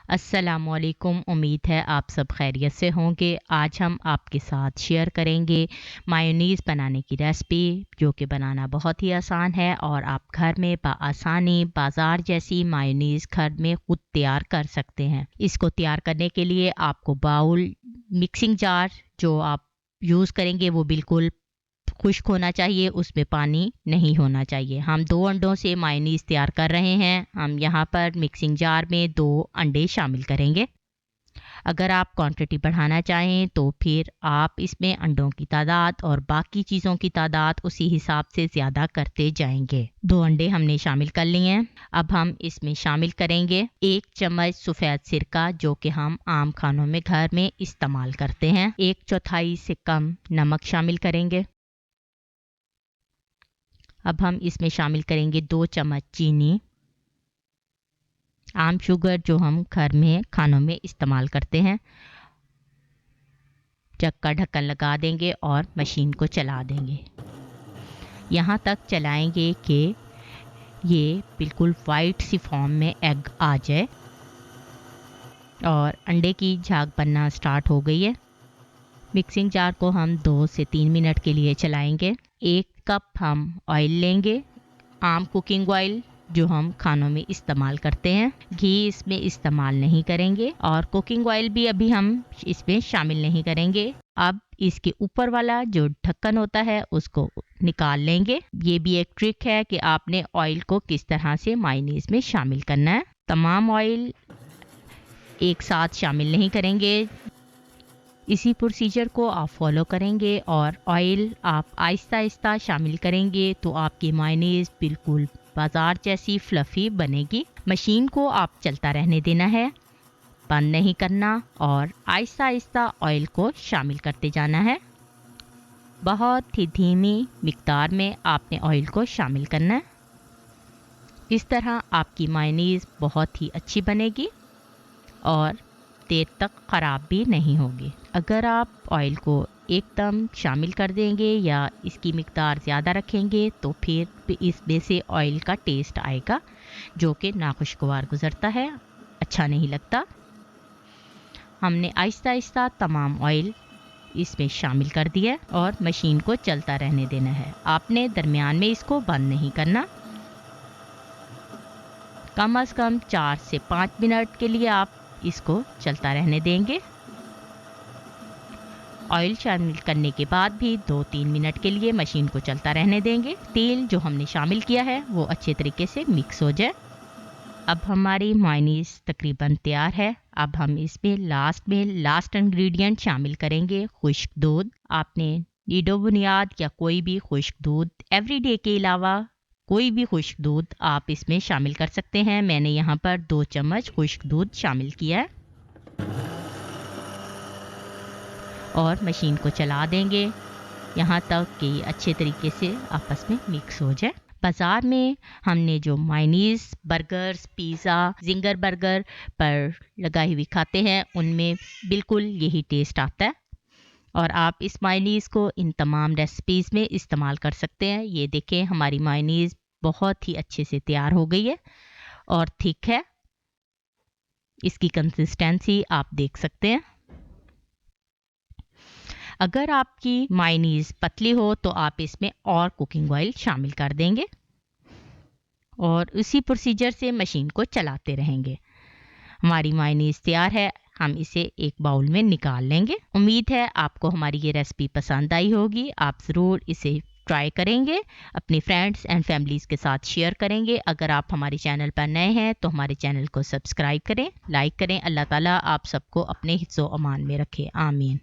अस्सलामुअलैकुम। उम्मीद है आप सब खैरियत से होंगे। आज हम आपके साथ शेयर करेंगे मायोनीज़ बनाने की रेसिपी, जो कि बनाना बहुत ही आसान है और आप घर में आसानी बाज़ार जैसी मायोनीज़ घर में खुद तैयार कर सकते हैं। इसको तैयार करने के लिए आपको बाउल, मिक्सिंग जार जो आप यूज़ करेंगे वो बिल्कुल खुश्क होना चाहिए, उसमें पानी नहीं होना चाहिए। हम 2 अंडों से मायोनीज़ तैयार कर रहे हैं। हम यहाँ पर मिक्सिंग जार में 2 अंडे शामिल करेंगे। अगर आप क्वांटिटी बढ़ाना चाहें तो फिर आप इसमें अंडों की तादाद और बाकी चीज़ों की तादाद उसी हिसाब से ज़्यादा करते जाएंगे। 2 अंडे हमने शामिल कर लिए हैं। अब हम इसमें शामिल करेंगे 1 चम्मच सफ़ेद सिरका, जो कि हम आम खानों में घर में इस्तेमाल करते हैं। 1/4 से कम नमक शामिल करेंगे। अब हम इसमें शामिल करेंगे 2 चम्मच चीनी, आम शुगर जो हम घर में खानों में इस्तेमाल करते हैं। जग का ढक्कन लगा देंगे और मशीन को चला देंगे। यहाँ तक चलाएंगे कि ये बिल्कुल वाइट सी फॉर्म में एग आ जाए और अंडे की झाग बनना स्टार्ट हो गई है। मिक्सिंग जार को हम 2 से 3 मिनट के लिए चलाएंगे। 1 कप हम ऑयल लेंगे, आम कुकिंग ऑयल जो हम खानों में इस्तेमाल करते हैं। घी इसमें इस्तेमाल नहीं करेंगे और कुकिंग ऑयल भी अभी हम इसमें शामिल नहीं करेंगे। अब इसके ऊपर वाला जो ढक्कन होता है उसको निकाल लेंगे। ये भी एक ट्रिक है कि आपने ऑयल को किस तरह से मायोनीज़ में शामिल करना है। तमाम ऑयल एक साथ शामिल नहीं करेंगे। इसी प्रोसीजर को आप फॉलो करेंगे और ऑयल आप आहिस्ता आहिस्ता शामिल करेंगे तो आपकी मायोनीज़ बिल्कुल बाज़ार जैसी फ्लफ़ी बनेगी। मशीन को आप चलता रहने देना है, बंद नहीं करना और आहिस्ता आहिस्ता ऑयल को शामिल करते जाना है। बहुत ही धीमी मिक़दार में आपने ऑयल को शामिल करना है। इस तरह आपकी मायोनीज़ बहुत ही अच्छी बनेगी और देर तक ख़राब भी नहीं होगी। अगर आप ऑयल को एकदम शामिल कर देंगे या इसकी मिक़दार ज़्यादा रखेंगे तो फिर इसमें से ऑयल का टेस्ट आएगा, जो कि नाखुशगवार गुज़रता है, अच्छा नहीं लगता। हमने आहिस्ता आहिस्ता तमाम ऑयल इसमें शामिल कर दिया और मशीन को चलता रहने देना है। आपने दरमियान में इसको बंद नहीं करना। कम से कम 4 से 5 मिनट के लिए आप इसको चलता रहने देंगे। ऑयल शामिल करने के बाद भी 2-3 मिनट के लिए मशीन को चलता रहने देंगे। तेल जो हमने शामिल किया है वो अच्छे तरीके से मिक्स हो जाए। अब हमारी मायोनीज़ तकरीबन तैयार है। अब हम इसमें लास्ट इंग्रेडिएंट शामिल करेंगे खुश्क दूध। आपने नीडो बुनियाद या कोई भी खुश्क दूध, एवरीडे के अलावा कोई भी खुश्क दूध आप इसमें शामिल कर सकते हैं। मैंने यहाँ पर 2 चम्मच खुश्क दूध शामिल किया है और मशीन को चला देंगे यहाँ तक कि अच्छे तरीके से आपस में मिक्स हो जाए। बाज़ार में हमने जो mayonnaise burgers, pizza, ginger burger पर लगाई हुई खाते हैं, उनमें बिल्कुल यही टेस्ट आता है और आप इस मायोनीज़ को इन तमाम रेसिपीज़ में इस्तेमाल कर सकते हैं। ये देखें, हमारी मायोनीज़ बहुत ही अच्छे से तैयार हो गई है और थिक है। इसकी कंसिस्टेंसी आप देख सकते हैं। अगर आपकी मायोनीज़ पतली हो तो आप इसमें और कुकिंग ऑयल शामिल कर देंगे और उसी प्रोसीजर से मशीन को चलाते रहेंगे। हमारी मायोनीज़ तैयार है। हम इसे एक बाउल में निकाल लेंगे। उम्मीद है आपको हमारी ये रेसिपी पसंद आई होगी। आप ज़रूर इसे ट्राई करेंगे, अपने फ्रेंड्स एंड फैमिलीज़ के साथ शेयर करेंगे। अगर आप हमारे चैनल पर नए हैं तो हमारे चैनल को सब्सक्राइब करें, लाइक करें। अल्लाह ताला आप सबको अपने हिफ्ज़ो अमान में रखे। आमीन।